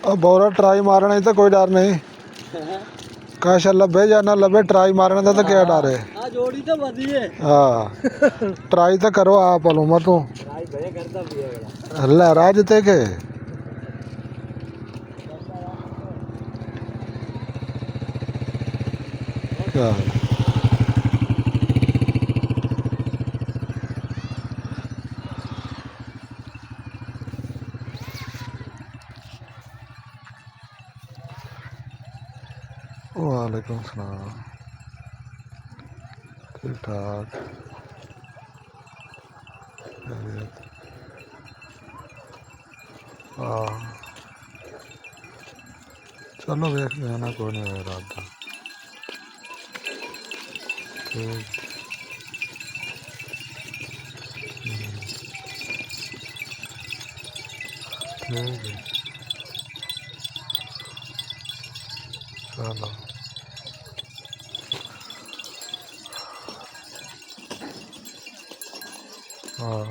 अब बोरा ट्राई मारने तो कोई डर नहीं, काश लभे या ना लभे, ट्राई मारने का तो क्या डर है। जोड़ी तो बदी है। हाँ ट्राई तो करो आप अलूमा तू लहरा जते के क्या वालेकुम सलाम, ठीक ठाक। हाँ चलो देख लेना, कोई नहीं है रात का। ठीक ठीक है चलो। हाँ